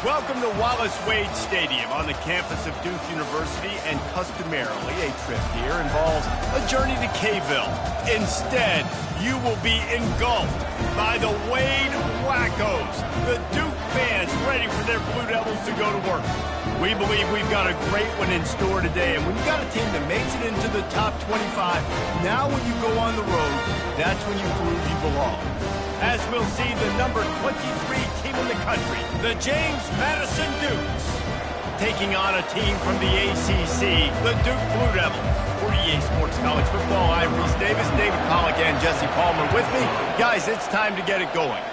Welcome to Wallace Wade Stadium on the campus of Duke University, and customarily a trip here involves a journey to K-ville. Instead, you will be engulfed by the Wade Wackos, the Duke fans ready for their Blue Devils to go to work. We believe we've got a great one in store today, and when you've got a team that makes it into the top 25, now when you go on the road, that's when you prove you belong. As we'll see the number 23 team in the country, the James Madison Dukes, taking on a team from the ACC, the Duke Blue Devils. For EA Sports College Football, I'm Reese Davis, David Pollack, and Jesse Palmer with me. Guys, it's time to get it going.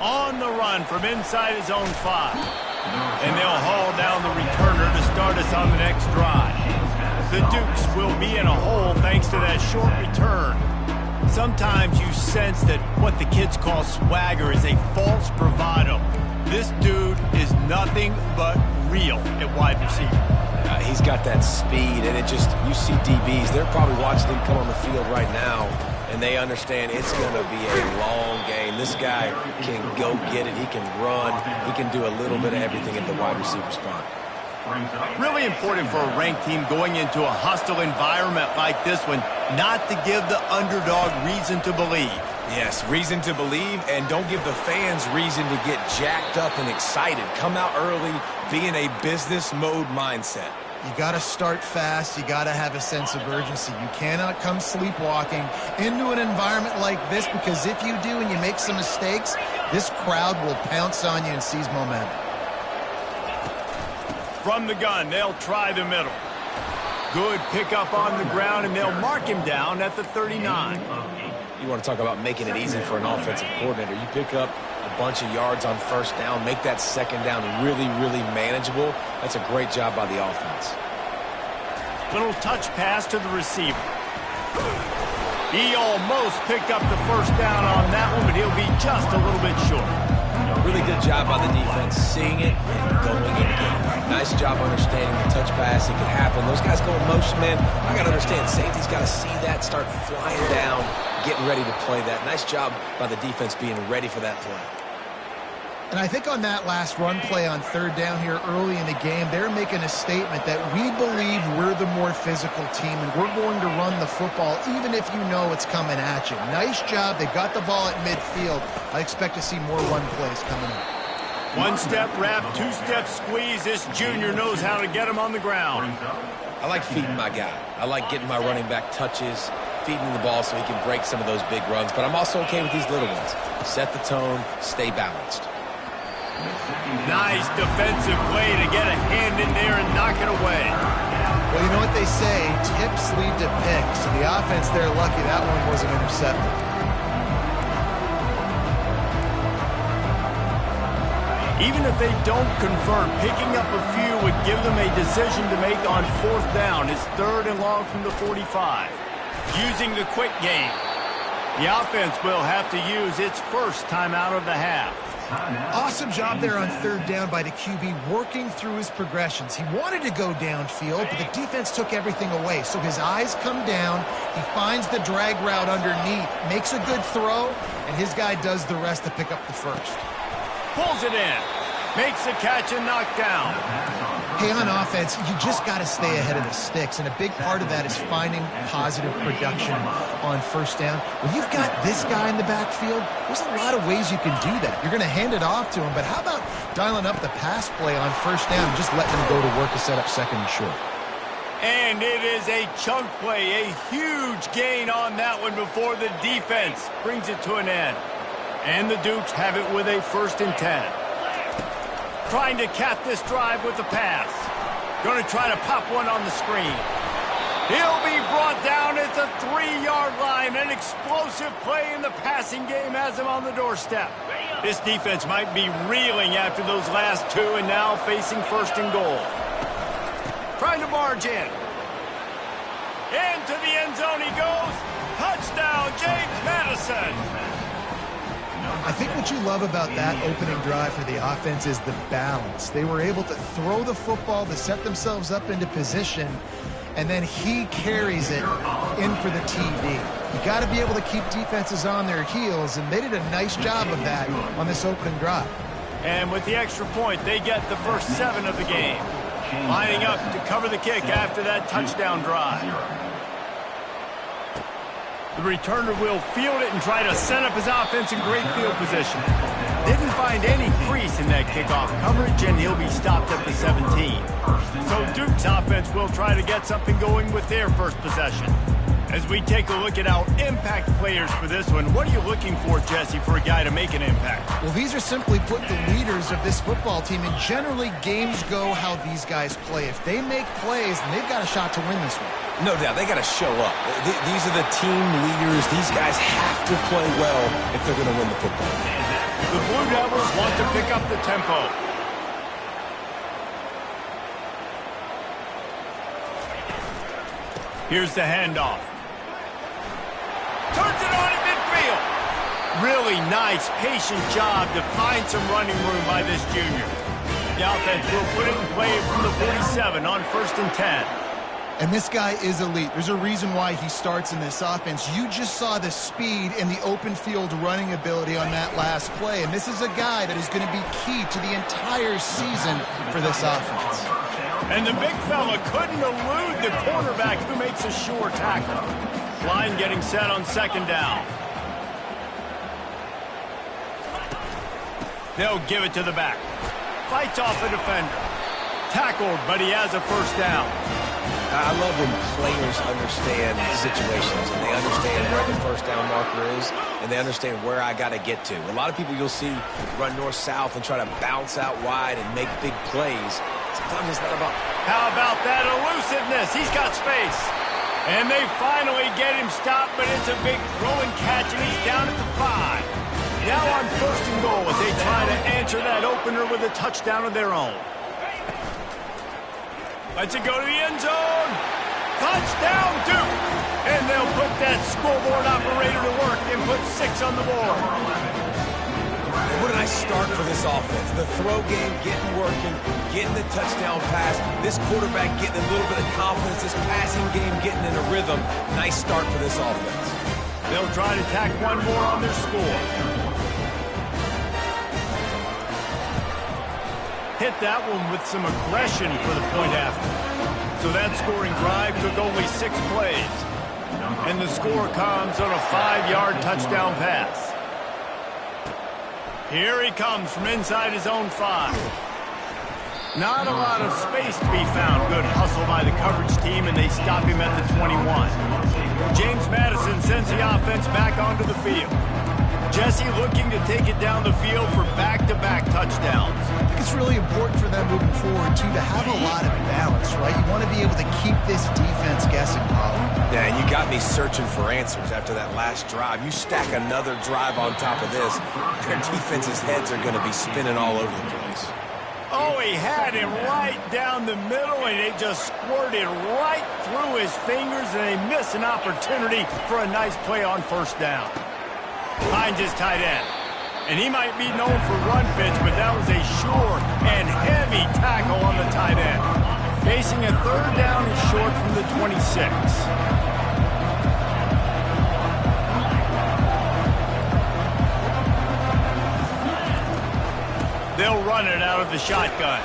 On the run from inside his own 5. And they'll haul down the returner to start us on the next drive. The Dukes will be in a hole thanks to that short return. Sometimes you sense that what the kids call swagger is a false bravado. This dude is nothing but real at wide receiver. He's got that speed, and you see DBs, they're probably watching him come on the field right now, and they understand it's going to be a long game. This guy can go get it. He can run. He can do a little bit of everything at the wide receiver spot. Really important for a ranked team going into a hostile environment like this one, not to give the underdog reason to believe. Yes, reason to believe, and don't give the fans reason to get jacked up and excited. Come out early, be in a business mode mindset. You got to start fast. You got to have a sense of urgency. You cannot come sleepwalking into an environment like this, because if you do and you make some mistakes, this crowd will pounce on you and seize momentum. From the gun, they'll try the middle. Good pickup on the ground, and they'll mark him down at the 39. You want to talk about making it easy for an offensive coordinator. You pick up a bunch of yards on first down, make that second down really, really manageable. That's a great job by the offense. Little touch pass to the receiver. He almost picked up the first down on that one, but he'll be just a little bit short. Really good job by the defense, seeing it and going and getting it. Nice job understanding the touch pass. It can happen. Those guys go in motion, man. I got to understand, safety's got to see that, start flying down, getting ready to play that. Nice job by the defense being ready for that play. And I think on that last run play on third down here early in the game, they're making a statement that we believe we're the more physical team, and we're going to run the football even if you know it's coming at you. Nice job. They got the ball at midfield. I expect to see more run plays coming up. One-step wrap, two-step squeeze. This junior knows how to get him on the ground. I like feeding my guy. I like getting my running back touches, feeding the ball so he can break some of those big runs. But I'm also okay with these little ones. Set the tone, stay balanced. Nice defensive play to get a hand in there and knock it away. Well, you know what they say, tips lead to picks. And the offense, they're lucky that one wasn't intercepted. Even if they don't convert, picking up a few would give them a decision to make on fourth down. It's third and long from the 45. Using the quick game. The offense will have to use its first timeout of the half. Awesome job there on third down by the QB, working through his progressions. He wanted to go downfield, but the defense took everything away. So his eyes come down, he finds the drag route underneath, makes a good throw, and his guy does the rest to pick up the first. Pulls it in, makes the catch and knocked down. Hey, on offense, you just got to stay ahead of the sticks, and a big part of that is finding positive production on first down. When you've got this guy in the backfield, there's a lot of ways you can do that. You're going to hand it off to him, but how about dialing up the pass play on first down and just letting him go to work to set up second and short? And it is a chunk play, a huge gain on that one before the defense brings it to an end. And the Dukes have it with a 1st and 10. Trying to cap this drive with the pass. Going to try to pop one on the screen. He'll be brought down at the 3-yard line. An explosive play in the passing game has him on the doorstep. This defense might be reeling after those last two and now facing 1st and goal. Trying to barge in. Into the end zone he goes. Touchdown, James Madison. I think what you love about that opening drive for the offense is the balance. They were able to throw the football to set themselves up into position, and then he carries it in for the TD. You got to be able to keep defenses on their heels, and they did a nice job of that on this opening drive. And with the extra point, they get the first 7 of the game. Lining up to cover the kick after that touchdown drive. The returner will field it and try to set up his offense in great field position. Didn't find any crease in that kickoff coverage, and he'll be stopped at the 17. So Duke's offense will try to get something going with their first possession. As we take a look at our impact players for this one, what are you looking for, Jesse, for a guy to make an impact? Well, these are simply put the leaders of this football team, and generally games go how these guys play. If they make plays, then they've got a shot to win this one. No doubt, they got to show up. These are the team leaders. These guys have to play well if they're going to win the football game. The Blue Devils want to pick up the tempo. Here's the handoff. Turns it on in midfield. Really nice, patient job to find some running room by this junior. The offense will put it in play from the 47 on 1st and 10. And this guy is elite. There's a reason why he starts in this offense. You just saw the speed and the open field running ability on that last play. And this is a guy that is going to be key to the entire season for this offense. And the big fella couldn't elude the cornerback who makes a sure tackle. Line getting set on 2nd down. They'll give it to the back. Fights off a defender. Tackled, but he has a 1st down. I love when players understand situations and they understand where the 1st down marker is and they understand where I got to get to. A lot of people you'll see run north-south and try to bounce out wide and make big plays. Sometimes it's not about... How about that elusiveness? He's got space. And they finally get him stopped, but it's a big throw and catch, and he's down at the 5. Now on 1st and goal as they try to answer that opener with a touchdown of their own. Let's it go to the end zone. Touchdown, Duke. And they'll put that scoreboard operator to work and put 6 on the board. Where did I start for this offense? The throw game getting working, getting the touchdown pass. This quarterback getting a little bit of confidence. This passing game getting in a rhythm. Nice start for this offense. They'll try to tack one more on their score. Hit that one with some aggression for the point after. So that scoring drive took only 6 plays. And the score comes on a 5-yard touchdown pass. Here he comes from inside his own 5. Not a lot of space to be found. Good hustle by the coverage team, and they stop him at the 21. James Madison sends the offense back onto the field. Jesse looking to take it down the field for back-to-back touchdowns. I think it's really important for them moving forward, too, to have a lot of balance, right? You want to be able to keep this defense guessing, Pollard. Yeah, and you got me searching for answers after that last drive. You stack another drive on top of this, their defense's heads are going to be spinning all over the place. Oh, he had him right down the middle, and it just squirted right through his fingers, and they miss an opportunity for a nice play on 1st down. Finds his tight end. And he might be known for run fits, but that was a sure and heavy tackle on the tight end. Facing a 3rd down and short from the 26. They'll run it out of the shotgun.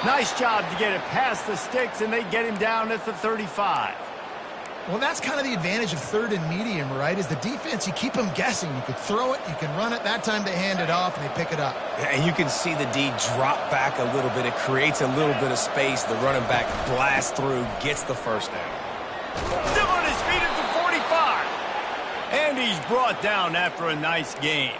Nice job to get it past the sticks, and they get him down at the 35. Well, that's kind of the advantage of 3rd and medium, right? Is the defense, you keep them guessing. You can throw it, you can run it. That time they hand it off, and they pick it up. And you can see the D drop back a little bit. It creates a little bit of space. The running back blasts through, gets the 1st down. Still on his feet at the 45. And he's brought down after a nice game.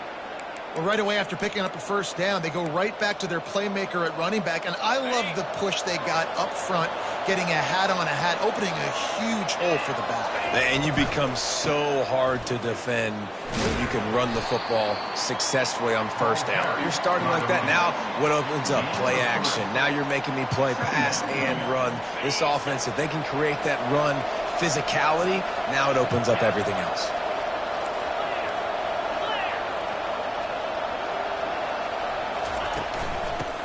Well, right away after picking up a 1st down, they go right back to their playmaker at running back. And I love the push they got up front, getting a hat on a hat, opening a huge hole for the back. And you become so hard to defend when you can run the football successfully on 1st down. You're starting like that. Now what opens up? Play action. Now you're making me play pass and run. This offense, if they can create that run physicality, now it opens up everything else.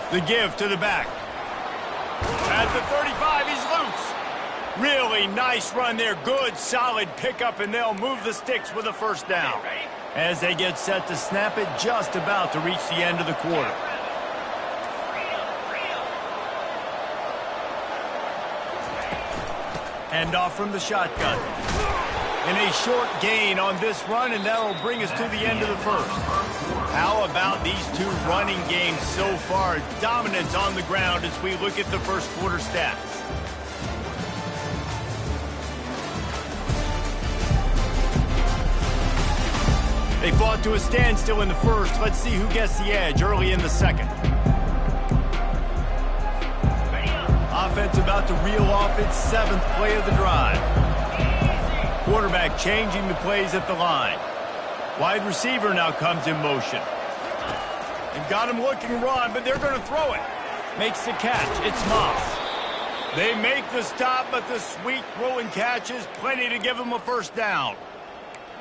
The give to the back. At the 35, he's loose. Really nice run there. Good, solid pickup, and they'll move the sticks with a 1st down. As they get set to snap it, just about to reach the end of the quarter. Hand off from the shotgun. And a short gain on this run, and that'll bring us to the end of the first. How about these two running games so far? Dominance on the ground as we look at the first quarter stats. They fought to a standstill in the first. Let's see who gets the edge early in the second. Offense about to reel off its 7th play of the drive. Quarterback changing the plays at the line. Wide receiver now comes in motion. They've got him looking run, but they're going to throw it. Makes the catch. It's Moss. They make the stop, but the sweet throw and catch is plenty to give them a first down.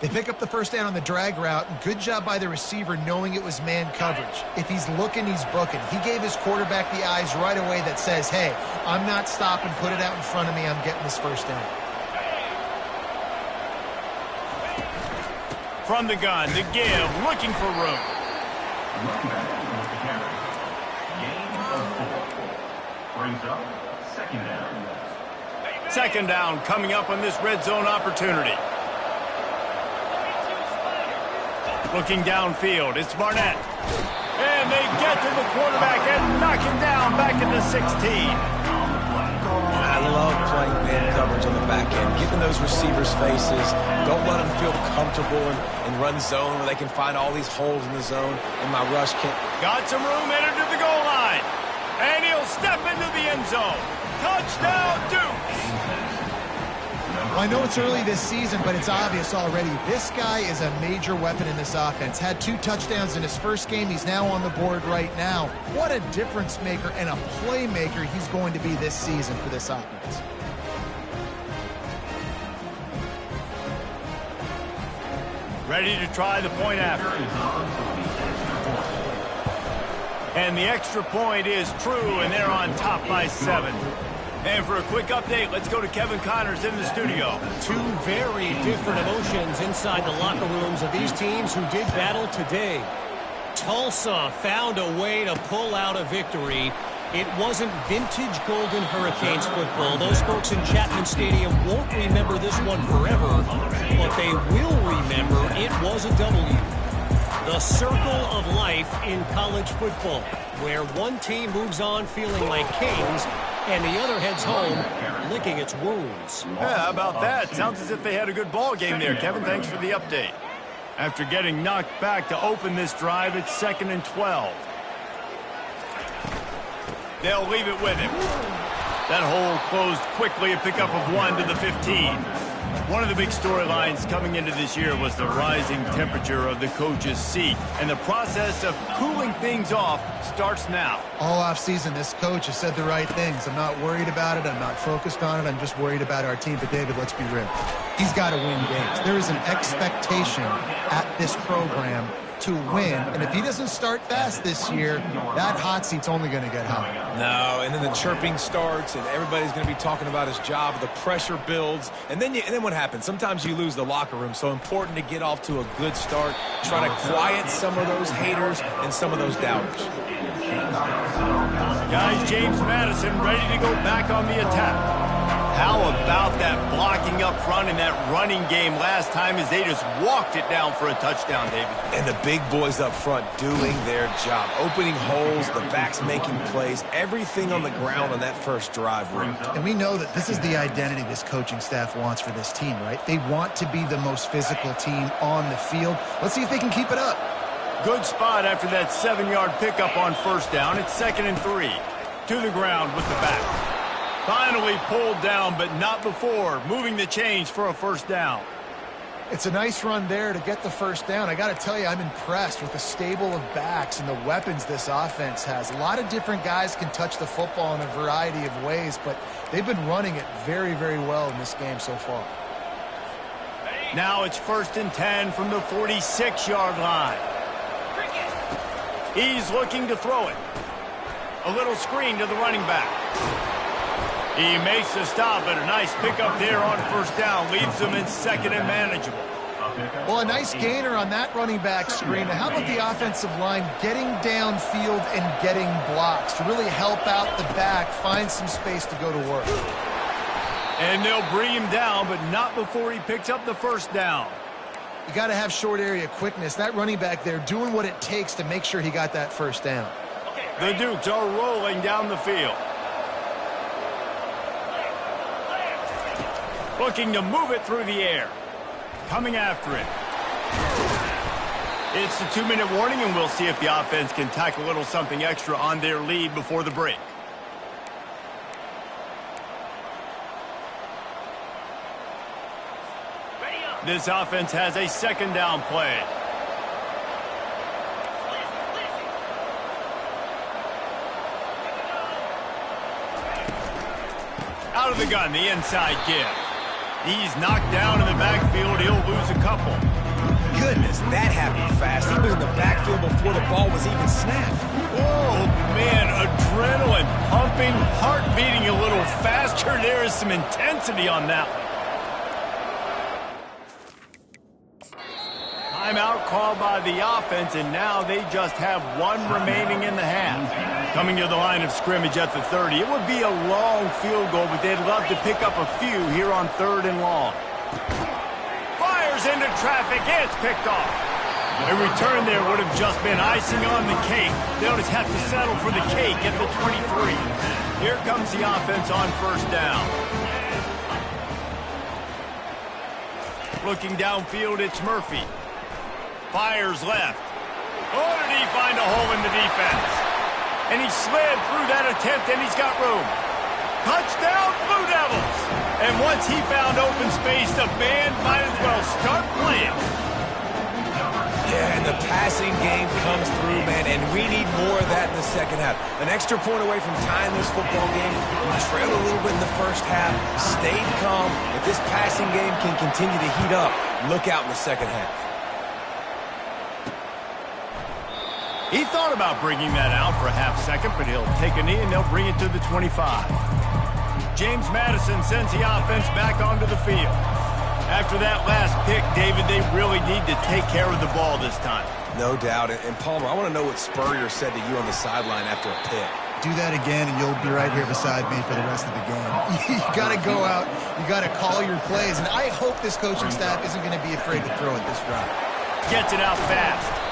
They pick up the first down on the drag route. Good job by the receiver knowing it was man coverage. If he's looking, he's booking. He gave his quarterback the eyes right away that says, hey, I'm not stopping. Put it out in front of me. I'm getting this first down. From the gun, the give, looking for room. Brings up second down. Second down coming up on this red zone opportunity. Looking downfield, it's Barnett. And they get to the quarterback and knock him down back at the 16. I love playing man coverage on the back end, getting those receivers' faces. Don't let them feel comfortable in run zone where they can find all these holes in the zone. And my rush can... Got some room, headed to the goal line. And he'll step into the end zone. Touchdown, Duke! Well, I know it's early this season, but it's obvious already. This guy is a major weapon in this offense. Had 2 touchdowns in his first game. He's now on the board right now. What a difference maker and a playmaker he's going to be this season for this offense. Ready to try the point after. And the extra point is true, and they're on top by 7. And for a quick update, let's go to Kevin Connors in the studio. 2 very different emotions inside the locker rooms of these teams who did battle today. Tulsa found a way to pull out a victory. It wasn't vintage Golden Hurricanes football. Those folks in Chapman Stadium won't remember this one forever, but they will remember it was a W. The circle of life in college football, where one team moves on feeling like kings, and the other heads home licking its wounds. Yeah, how about that? Sounds as if they had a good ball game there. Kevin, thanks for the update. After getting knocked back to open this drive, it's 2nd and 12. They'll leave it with him. That hole closed quickly, a pickup of 1 to the 15. One of the big storylines coming into this year was the rising temperature of the coach's seat, and the process of cooling things off starts now. All offseason, this coach has said the right things. I'm not worried about it. I'm not focused on it. I'm just worried about our team. But, David, let's be real. He's got to win games. There is an expectation at this program to win, and if he doesn't start fast this year, that hot seat's only going to get hot. No, and then the chirping starts, and everybody's going to be talking about his job. The pressure builds, and then what happens? Sometimes you lose the locker room, so important to get off to a good start. Try to quiet some of those haters and some of those doubters. Guys, James Madison ready to go back on the attack. How about that blocking up front in that running game last time as they just walked it down for a touchdown, David? And the big boys up front doing their job. Opening holes, the backs making plays, everything on the ground on that first drive route. And we know that this is the identity this coaching staff wants for this team, right? They want to be the most physical team on the field. Let's see if they can keep it up. Good spot after that 7-yard pickup on first down. It's 2nd and 3. To the ground with the back. Finally pulled down, but not before. Moving the chains for a first down. It's a nice run there to get the first down. I got to tell you, I'm impressed with the stable of backs and the weapons this offense has. A lot of different guys can touch the football in a variety of ways, but they've been running it very, very well in this game so far. Now it's 1st and 10 from the 46-yard line. He's looking to throw it. A little screen to the running back. He makes the stop, but a nice pickup there on first down. Leaves them in 2nd and manageable. Well, a nice gainer on that running back screen. Now, how about the offensive line getting downfield and getting blocks to really help out the back, find some space to go to work? And they'll bring him down, but not before he picks up the first down. You got to have short area quickness. That running back there doing what it takes to make sure he got that first down. The Dukes are rolling down the field. Looking to move it through the air. Coming after it. It's the 2-minute warning, and we'll see if the offense can tack a little something extra on their lead before the break. This offense has a second down play. Out of the gun, the inside give. He's knocked down in the backfield. He'll lose a couple. Goodness, that happened fast. He was in the backfield before the ball was even snapped. Oh, man, adrenaline pumping, heart beating a little faster. There is some intensity on that one. Timeout called by the offense, and now they just have one remaining in the half. Coming to the line of scrimmage at the 30. It would be a long field goal, but they'd love to pick up a few here on 3rd and long. Fires into traffic. It's picked off. A return there would have just been icing on the cake. They'll just have to settle for the cake at the 23. Here comes the offense on first down. Looking downfield, it's Murphy. Fires left. Oh, did he find a hole in the defense? And he slid through that attempt, and he's got room. Touchdown, Blue Devils! And once he found open space, the band might as well start playing. Yeah, and the passing game comes through, man, and we need more of that in the second half. An extra point away from tying this football game. We trailed a little bit in the first half, stayed calm. If this passing game can continue to heat up, look out in the second half. He thought about bringing that out for a half second, but he'll take a knee and they'll bring it to the 25. James Madison sends the offense back onto the field. After that last pick, David, they really need to take care of the ball this time. No doubt. And Palmer, I want to know what Spurrier said to you on the sideline after a pick. Do that again, and you'll be right here beside me for the rest of the game. You got to go out. You got to call your plays. And I hope this coaching staff isn't going to be afraid to throw it this route. Gets it out fast.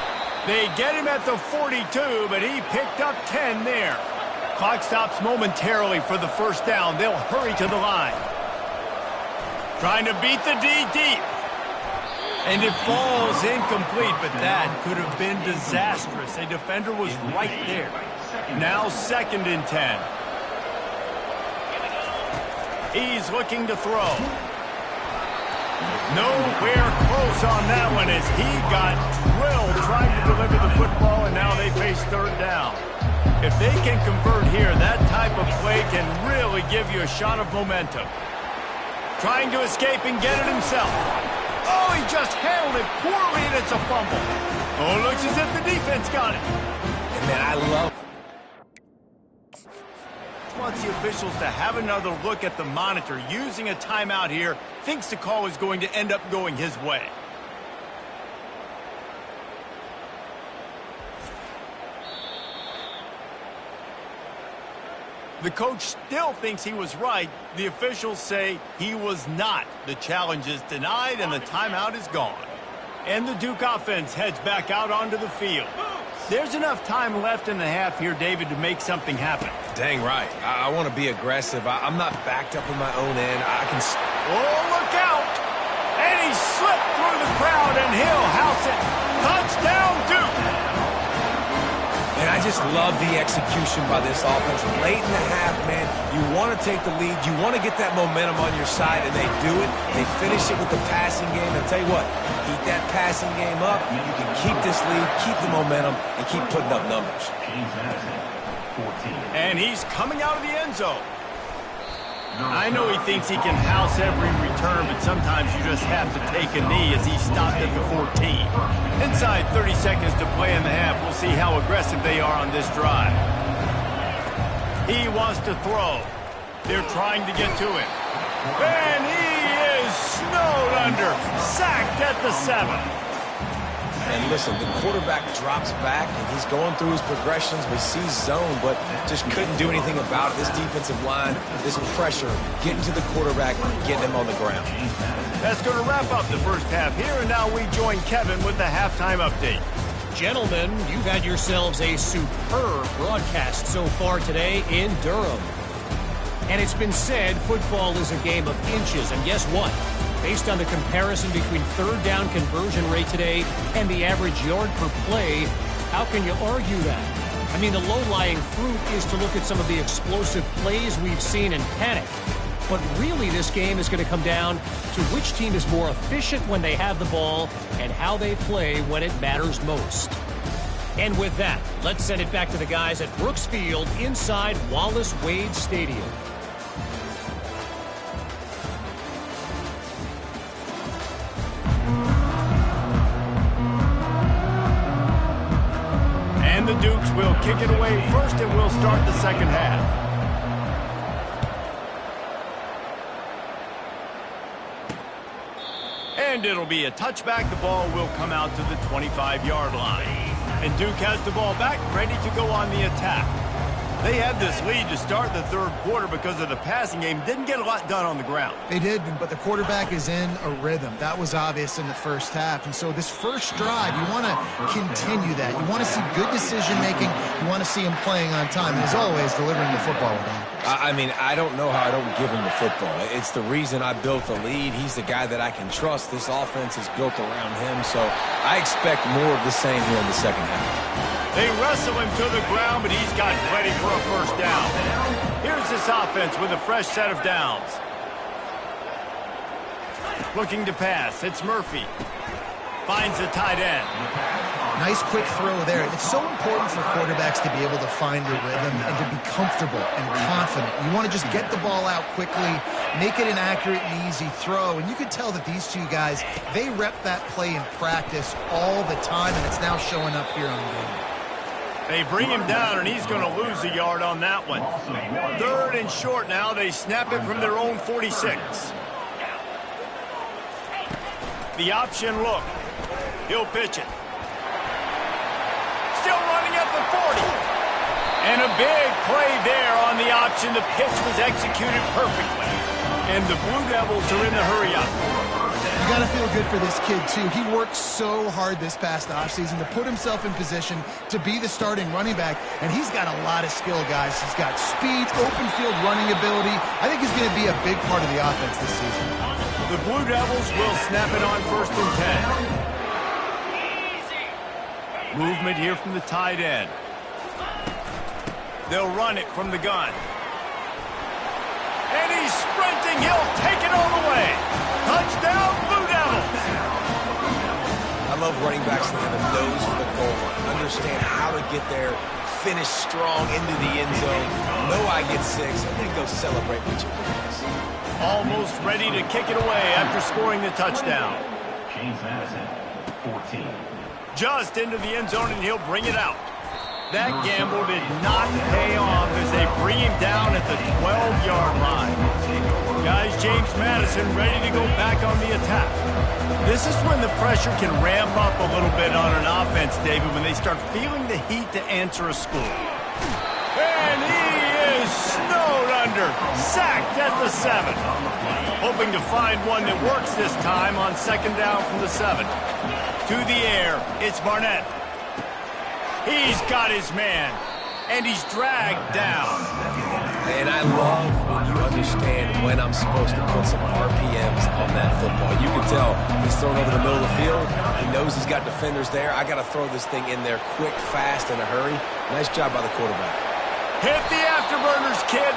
They get him at the 42, but he picked up 10 there. Clock stops momentarily for the first down. They'll hurry to the line. Trying to beat the D deep. And it falls incomplete, but that could have been disastrous. A defender was right there. Now 2nd and 10. He's looking to throw. Nowhere close on that one as he got drilled trying to deliver the football, and now they face 3rd down. If they can convert here, that type of play can really give you a shot of momentum. Trying to escape and get it himself. Oh, he just handled it poorly, and it's a fumble. Oh, it looks as if the defense got it. And man, I love Wants the officials to have another look at the monitor. Using a timeout here, thinks the call is going to end up going his way. The coach still thinks he was right. The officials say he was not. The challenge is denied, and the timeout is gone. And the Duke offense heads back out onto the field. There's enough time left in the half here, David, to make something happen. Dang right. I want to be aggressive. I'm not backed up in my own end. I can... Oh, look out! And he slipped through the crowd, and he'll house it. Touchdown, Duke! And I just love the execution by this offense. Late in the half, man, you want to take the lead. You want to get that momentum on your side, and they do it. They finish it with the passing game. And I'll tell you what, keep that passing game up. You can keep this lead, keep the momentum, and keep putting up numbers. And he's coming out of the end zone. I know he thinks he can house every return, but sometimes you just have to take a knee as he stopped at the 14. Inside 30 seconds to play in the half. We'll see how aggressive they are on this drive. He wants to throw. They're trying to get to him. And he is snowed under. Sacked at the 7. And listen, the quarterback drops back, and he's going through his progressions. We see zone, but just couldn't do anything about it. This defensive line, this pressure, getting to the quarterback, getting him on the ground. That's going to wrap up the first half here, and now we join Kevin with the halftime update. Gentlemen, you've had yourselves a superb broadcast so far today in Durham. And it's been said football is a game of inches, and guess what? Based on the comparison between third down conversion rate today and the average yard per play, how can you argue that? I mean, the low-lying fruit is to look at some of the explosive plays we've seen in panic. But really, this game is going to come down to which team is more efficient when they have the ball and how they play when it matters most. And with that, let's send it back to the guys at Brooks Field inside Wallace Wade Stadium. And the Dukes will kick it away first, and we'll start the second half. And it'll be a touchback. The ball will come out to the 25-yard line. And Duke has the ball back, ready to go on the attack. They had this lead to start the third quarter because of the passing game. Didn't get a lot done on the ground. They did, but the quarterback is in a rhythm. That was obvious in the first half. And so this first drive, you want to continue that. You want to see good decision-making. You want to see him playing on time. And as always, delivering the football with accuracy. I mean, I don't know how I don't give him the football. It's the reason I built the lead. He's the guy that I can trust. This offense is built around him. So I expect more of the same here in the second half. They wrestle him to the ground, but he's got plenty for a first down. Here's this offense with a fresh set of downs. Looking to pass. It's Murphy. Finds the tight end. Nice quick throw there. It's so important for quarterbacks to be able to find their rhythm and to be comfortable and confident. You want to just get the ball out quickly, make it an accurate and easy throw. And you can tell that these two guys, they rep that play in practice all the time, and it's now showing up here on game. They bring him down, and he's going to lose a yard on that one. Third and short now. They snap it from their own 46. The option look. He'll pitch it. Still running at the 40. And a big play there on the option. The pitch was executed perfectly. And the Blue Devils are in the hurry-up. You got to feel good for this kid, too. He worked so hard this past offseason to put himself in position to be the starting running back, and he's got a lot of skill, guys. He's got speed, open field running ability. I think he's going to be a big part of the offense this season. The Blue Devils will snap it on 1st and 10. Movement here from the tight end. They'll run it from the gun. And he's sprinting. He'll take it all the way. Touchdown, Blue Devils. I love running backs that have a nose for the goal line. Understand how to get there, finish strong into the end zone. Know I get 6, and then go celebrate with your boys. Almost ready to kick it away after scoring the touchdown. James Madison, 14. Just into the end zone, and he'll bring it out. That gamble did not pay off as they bring him down at the 12-yard line. Guys, James Madison ready to go back on the attack. This is when the pressure can ramp up a little bit on an offense, David, when they start feeling the heat to answer a score. And he is snowed under, sacked at the 7. Hoping to find one that works this time on 2nd down from the 7. To the air, it's Barnett. He's got his man, and he's dragged down. And I love when you understand when I'm supposed to put some RPMs on that football. You can tell he's thrown over the middle of the field. He knows he's got defenders there. I got to throw this thing in there quick, fast, in a hurry. Nice job by the quarterback. Hit the afterburners, kid.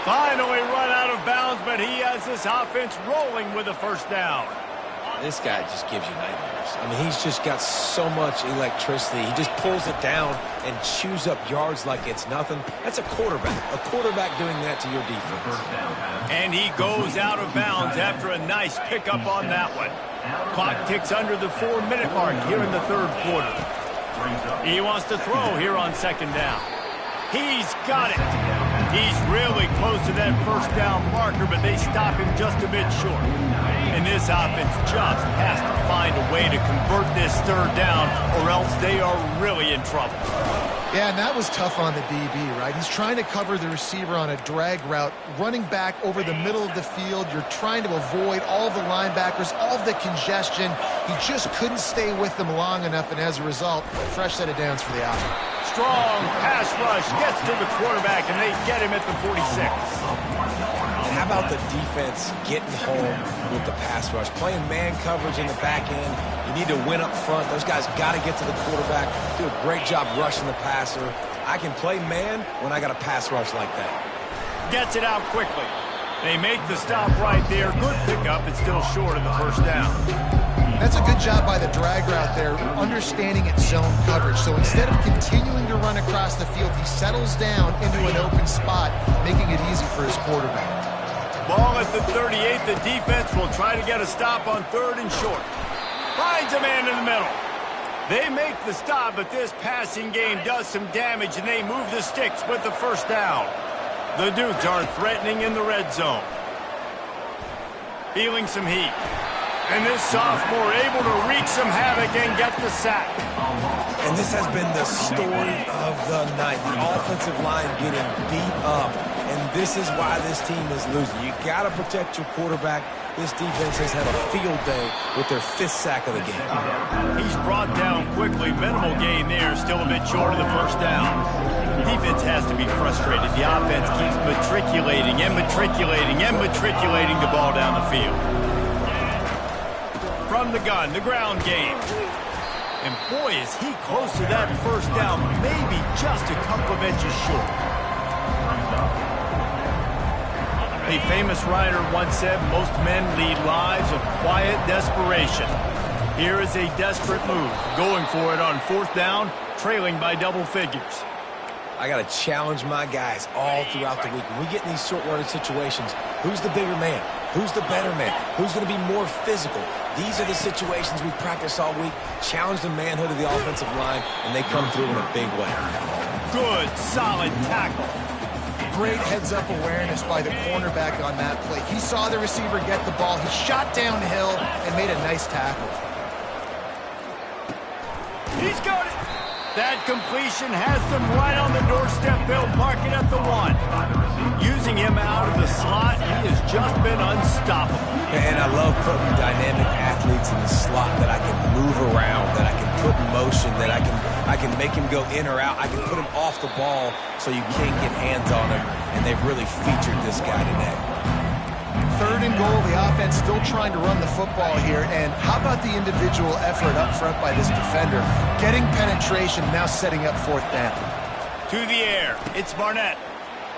Finally run out of bounds, but he has this offense rolling with a first down. This guy just gives you nightmares. I mean, he's just got so much electricity. He just pulls it down and chews up yards like it's nothing. That's a quarterback. A quarterback doing that to your defense. And he goes out of bounds after a nice pickup on that one. Clock ticks under the 4-minute mark here in the third quarter. He wants to throw here on 2nd down. He's got it. He's really close to that first down marker, but they stop him just a bit short. And this offense just has to find a way to convert this third down, or else they are really in trouble. Yeah, and that was tough on the DB, right? He's trying to cover the receiver on a drag route, running back over the middle of the field. You're trying to avoid all the linebackers, all of the congestion. He just couldn't stay with them long enough, and as a result, a fresh set of downs for the offense. Strong pass rush gets to the quarterback, and they get him at the 46. How about the defense getting home with the pass rush? Playing man coverage in the back end. You need to win up front. Those guys got to get to the quarterback, do a great job rushing the passer. I can play man when I got a pass rush like that. Gets it out quickly. They make the stop right there. Good pickup. It's still short of the first down. That's a good job by the drag route there, understanding its zone coverage. So instead of continuing to run across the field, he settles down into an open spot, making it easy for his quarterback. Ball at the 38. The defense will try to get a stop on third and short. Finds a man in the middle. They make the stop, but this passing game does some damage, and they move the sticks with the first down. The Dukes are threatening in the red zone. Feeling some heat. And this sophomore able to wreak some havoc and get the sack. And this has been the story of the night. The offensive line getting beat up. And this is why this team is losing. You got to protect your quarterback. This defense has had a field day with their 5th sack of the game. He's brought down quickly. Minimal gain there. Still a bit short of the first down. Defense has to be frustrated. The offense keeps matriculating and matriculating and matriculating the ball down the field. From the gun, the ground game. And boy, is he close to that first down, maybe just a couple of inches short. A famous writer once said, most men lead lives of quiet desperation. Here is a desperate move, going for it on 4th down, trailing by double figures. I got to challenge my guys all throughout the week. When we get in these short yardage situations, who's the bigger man? Who's the better man? Who's going to be more physical? These are the situations we practice all week. Challenge the manhood of the offensive line, and they come through in a big way. Good, solid tackle. Great heads-up awareness by the cornerback on that play. He saw the receiver get the ball. He shot downhill and made a nice tackle. He's got it. That completion has them right on the doorstep. They'll mark it at the 1. Using him out of the slot, he has just been unstoppable. And I love putting dynamic athletes in the slot that I can move around, that I can put in motion, that I can make him go in or out. I can put him off the ball so you can't get hands on him, and they've really featured this guy today. 3rd and goal, the offense still trying to run the football here, and how about the individual effort up front by this defender? Getting penetration, now setting up 4th down. To the air, it's Barnett.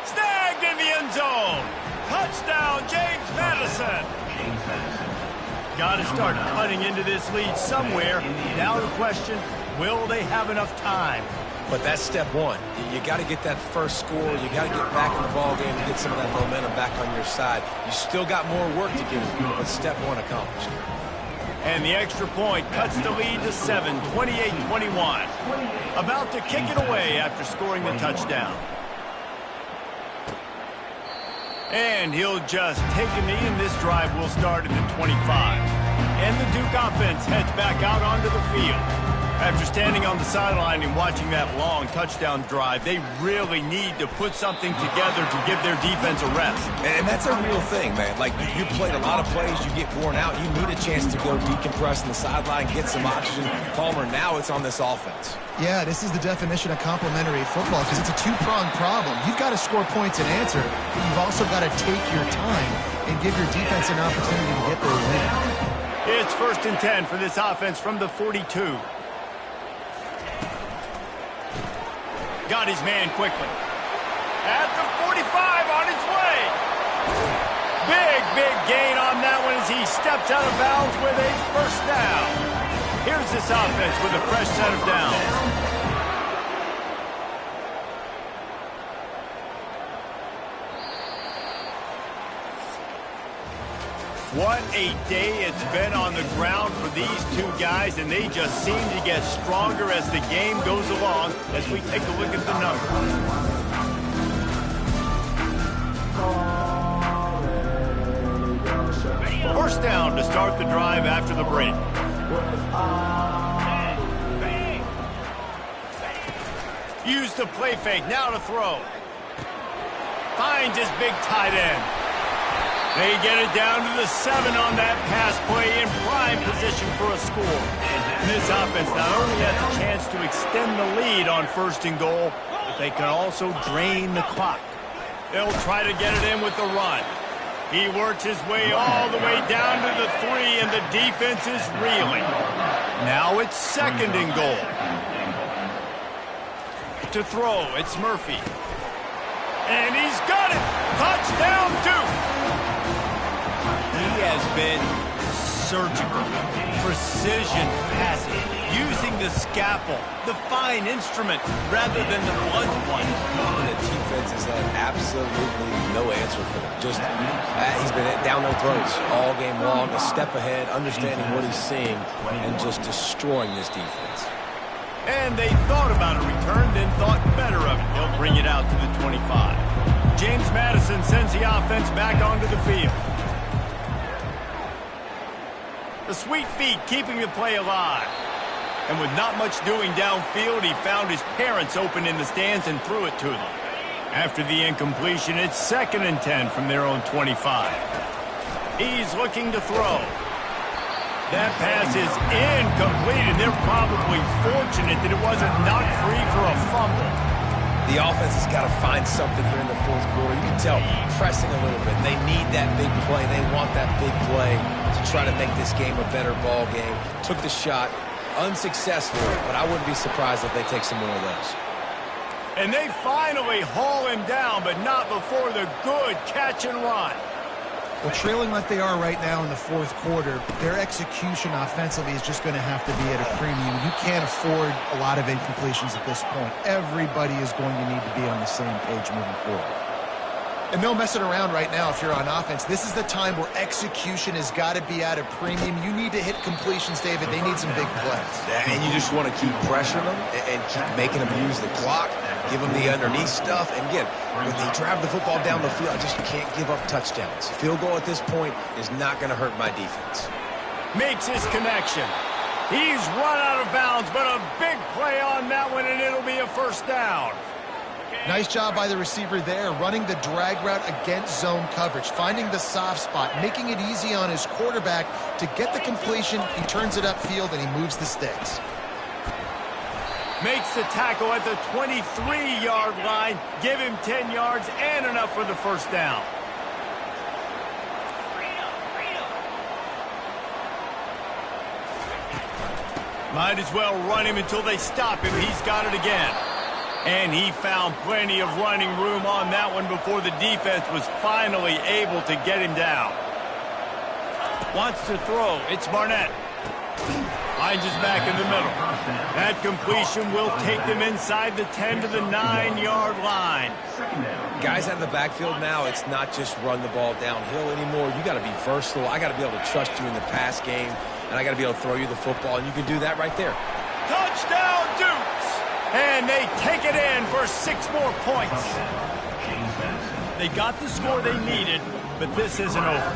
Snagged in the end zone. Touchdown, James Madison. Got to start cutting into this lead somewhere. Now the question, will they have enough time? But that's step 1. You got to get that first score. You got to get back in the ball game to get some of that momentum back on your side. You still got more work to do, but step 1 accomplished. And the extra point cuts the lead to 7, 28-21. About to kick it away after scoring the touchdown. And he'll just take a knee, and this drive will start at the 25. And the Duke offense heads back out onto the field. After standing on the sideline and watching that long touchdown drive, they really need to put something together to give their defense a rest. And that's a real thing, man. Like, you played a lot of plays, you get worn out, you need a chance to go decompress on the sideline, get some oxygen. Palmer, now it's on this offense. Yeah, this is the definition of complementary football because it's a 2-pronged problem. You've got to score points and answer, but you've also got to take your time and give your defense an opportunity to get their win. It's 1st and 10 for this offense from the 42. Got his man quickly. At the 45 on his way. Big gain on that one as he steps out of bounds with a first down. Here's this offense with a fresh set of downs. What a day it's been on the ground for these two guys, and they just seem to get stronger as the game goes along as we take a look at the numbers. start the drive after the break. Use the play fake, now to throw. Finds his big tight end. They get it down to the 7 on that pass play, in prime position for a score. And this offense not only has a chance to extend the lead on 1st and goal, but they can also drain the clock. They'll try to get it in with the run. He works his way all the way down to the 3, and the defense is reeling. Now it's 2nd and goal. To throw, it's Murphy. And he's got it! Touchdown, Duke! He has been surgical. Precision passing. Using the scalpel, the fine instrument, rather than the blunt one. And the defense has had absolutely no answer for him. Just, he's been down their throats all game long, a step ahead, understanding what he's seeing, and just destroying this defense. And they thought about a return, then thought better of it. They'll bring it out to the 25. James Madison sends the offense back onto the field. The sweet feet keeping the play alive. And with not much doing downfield, he found his parents open in the stands and threw it to them. After the incompletion, it's 2nd and 10 from their own 25. He's looking to throw. That pass is incomplete, and they're probably fortunate that it wasn't knocked free for a fumble. The offense has got to find something here in the 4th quarter. You can tell, pressing a little bit. They need that big play. They want that big play to try to make this game a better ball game. Took the shot, unsuccessful, but I wouldn't be surprised if they take some more of those. And they finally haul him down, but not before the good catch and run. Well, trailing like they are right now in the 4th quarter, their execution offensively is just going to have to be at a premium. You can't afford a lot of incompletions at this point. Everybody is going to need to be on the same page moving forward. And no messing around right now if you're on offense. This is the time where execution has got to be at a premium. You need to hit completions, David. They need some big plays. And you just want to keep pressuring them and keep making them use the clock, give them the underneath stuff. And again, when they drive the football down the field, I just can't give up touchdowns. Field goal at this point is not going to hurt my defense. Makes his connection. He's run out of bounds, but a big play on that one, and it'll be a 1st down. Nice job by the receiver there, running the drag route against zone coverage, finding the soft spot, making it easy on his quarterback to get the completion. He turns it upfield, and he moves the sticks. Makes the tackle at the 23-yard line. Give him 10 yards and enough for the 1st down. Might as well run him until they stop him. He's got it again. And he found plenty of running room on that one before the defense was finally able to get him down. Wants to throw. It's Barnett. Finds his back in the middle. That completion will take them inside the 10 to the 9-yard line. Guys out of the backfield now, it's not just run the ball downhill anymore. You got to be versatile. I got to be able to trust you in the pass game, and I got to be able to throw you the football, and you can do that right there. Touchdown, Dukes! And they take it in for 6 more points. They got the score they needed, but this isn't over.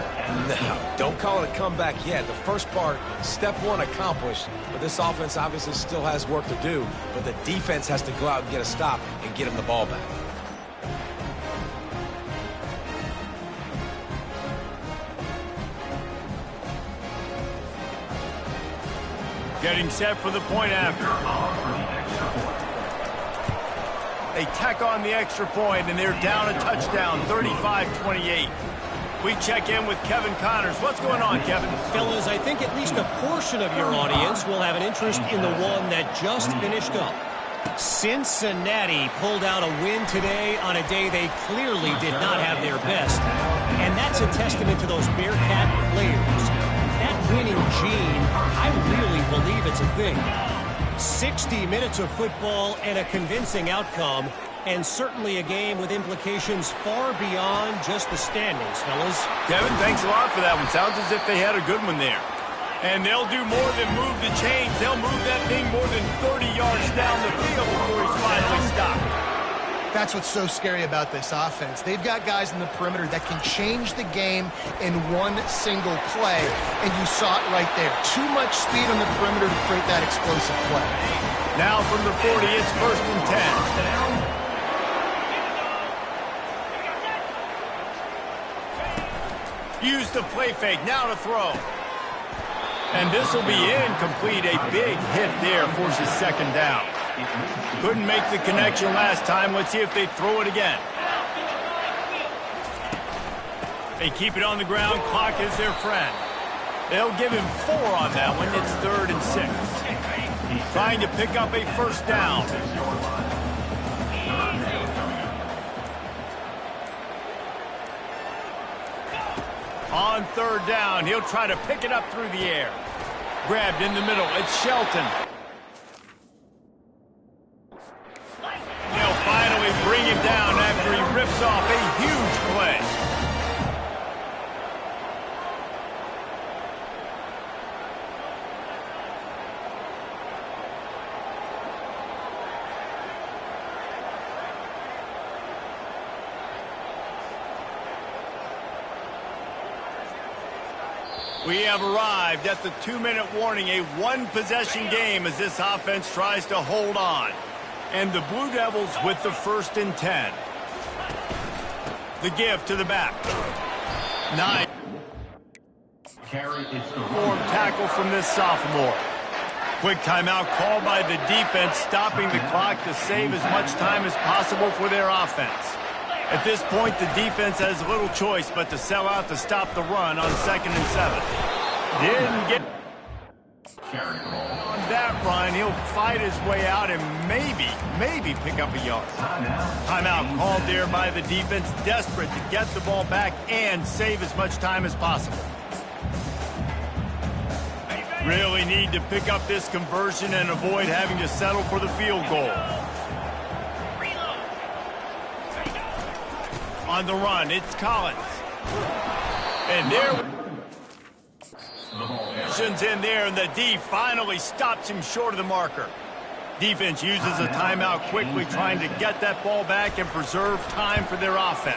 No, don't call it a comeback yet. The first part, step 1 accomplished, but this offense obviously still has work to do, but the defense has to go out and get a stop and get them the ball back. Getting set for the point after. They tack on the extra point, and they're down a touchdown, 35-28. We check in with Kevin Connors. What's going on, Kevin? Fellas, I think at least a portion of your audience will have an interest in the one that just finished up. Cincinnati pulled out a win today on a day they clearly did not have their best. And that's a testament to those Bearcat players. That winning gene, I really believe it's a thing. 60 minutes of football and a convincing outcome, and certainly a game with implications far beyond just the standings, fellas. Kevin, thanks a lot for that one. Sounds as if they had a good one there. And they'll do more than move the chains. They'll move that thing more than 30 yards down the field before he's finally stopped. That's what's so scary about this offense. They've got guys in the perimeter that can change the game in one single play, and you saw it right there. Too much speed on the perimeter to create that explosive play. Now from the 40, it's 1st and 10. Use the play fake, now to throw. And this will be incomplete. A big hit there forces 2nd down. Couldn't make the connection last time. Let's see if they throw it again. They keep it on the ground. Clock is their friend. They'll give him 4 on that one. It's 3rd and 6. Trying to pick up a 1st down. On 3rd down, he'll try to pick it up through the air. Grabbed in the middle. It's Shelton. They'll finally bring him down after he rips off a huge play. We have arrived at the 2-minute warning, a 1-possession game as this offense tries to hold on. And the Blue Devils with the 1st and 10. The give to the back. 9. Form tackle from this sophomore. Quick timeout called by the defense, stopping the clock to save as much time as possible for their offense. At this point, the defense has little choice but to sell out to stop the run on 2nd and 7. Didn't get on that run. He'll fight his way out and maybe pick up a yard. Timeout called there by the defense, desperate to get the ball back and save as much time as possible. Really need to pick up this conversion and avoid having to settle for the field goal. On the run, it's Collins. And there... in there, and the D finally stops him short of the marker. Defense uses a timeout quickly, trying to get that ball back and preserve time for their offense.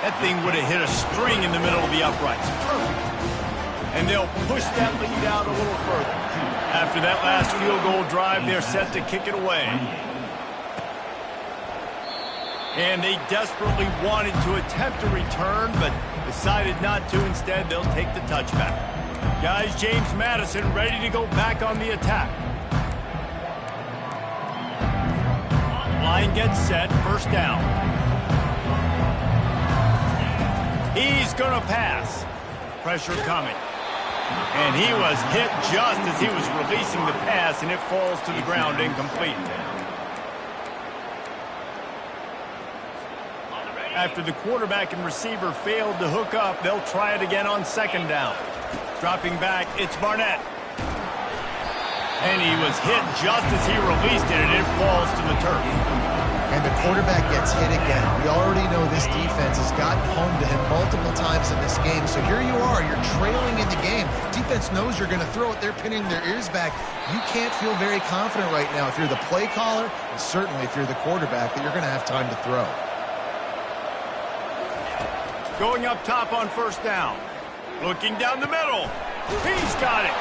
That thing would have hit a string in the middle of the uprights. Perfect. And they'll push that lead out a little further. After that last field goal drive, they're set to kick it away. And they desperately wanted to attempt a return, but decided not to. Instead, they'll take the touchback. Guys, James Madison ready to go back on the attack. Line gets set, 1st down. He's going to pass. Pressure coming. And he was hit just as he was releasing the pass, and it falls to the ground incomplete. After the quarterback and receiver failed to hook up, they'll try it again on 2nd down. Dropping back, it's Barnett. And he was hit just as he released it, and it falls to the turf. And the quarterback gets hit again. We already know this defense has gotten home to him multiple times in this game. So here you are, you're trailing in the game. Defense knows you're going to throw it. They're pinning their ears back. You can't feel very confident right now if you're the play caller, and certainly if you're the quarterback, that you're going to have time to throw. Going up top on 1st down. Looking down the middle. He's got it.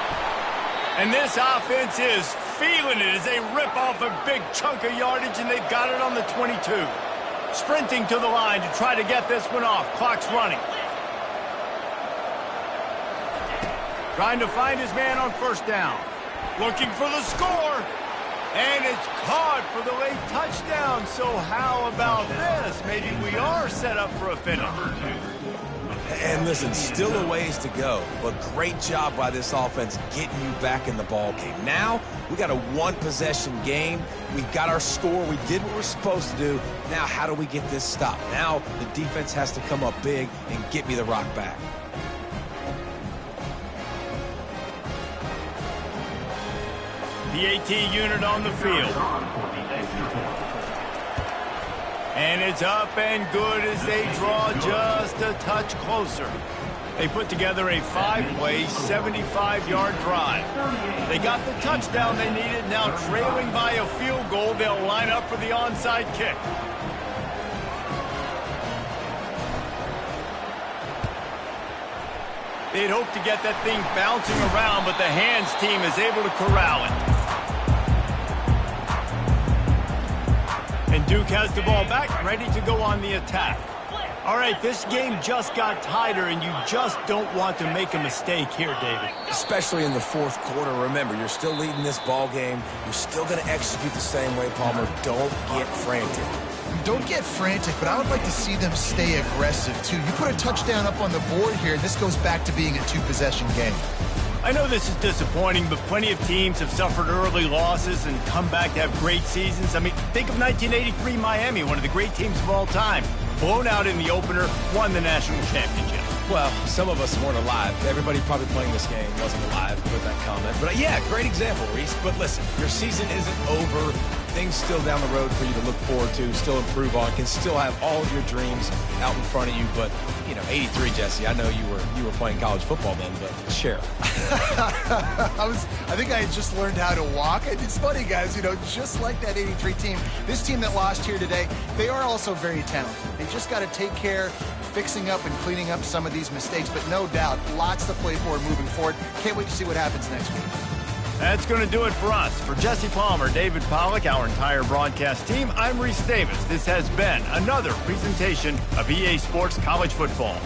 And this offense is feeling it as they rip off a big chunk of yardage, and they've got it on the 22. Sprinting to the line to try to get this one off. Clock's running. Trying to find his man on 1st down. Looking for the score. And it's caught for the late touchdown. So how about this? Maybe we are set up for a finish. And listen, still a ways to go, but great job by this offense getting you back in the ball game. Now, we got a 1-possession game. We got our score. We did what we're supposed to do. Now, how do we get this stopped? Now, the defense has to come up big and get me the rock back. The AT unit on the field. And it's up and good as they draw just a touch closer. They put together a 5-play, 75-yard drive. They got the touchdown they needed. Now trailing by a field goal, they'll line up for the onside kick. They'd hope to get that thing bouncing around, but the hands team is able to corral it. And Duke has the ball back, ready to go on the attack. All right, this game just got tighter, and you just don't want to make a mistake here, David. Especially in the fourth quarter. Remember, you're still leading this ball game. You're still going to execute the same way, Palmer. Don't get frantic. Don't get frantic, but I would like to see them stay aggressive, too. You put a touchdown up on the board here, and this goes back to being a two-possession game. I know this is disappointing, but plenty of teams have suffered early losses and come back to have great seasons. I mean, think of 1983 Miami, one of the great teams of all time. Blown out in the opener, won the national championship. Well, some of us weren't alive. Everybody probably playing this game wasn't alive with that comment. But yeah, great example, Reese. But listen, your season isn't over. Things still down the road for you to look forward to, still improve on, can still have all of your dreams out in front of you. But, you know, 83, Jesse, I know you were playing college football then, but share. I think I had just learned how to walk. It's funny, guys, you know, just like that 83 team, this team that lost here today, they are also very talented. They just got to take care fixing up and cleaning up some of these mistakes, but no doubt, lots to play for moving forward. Can't wait to see what happens next week. That's going to do it for us. For Jesse Palmer, David Pollack, our entire broadcast team, I'm Reese Davis. This has been another presentation of EA Sports College Football.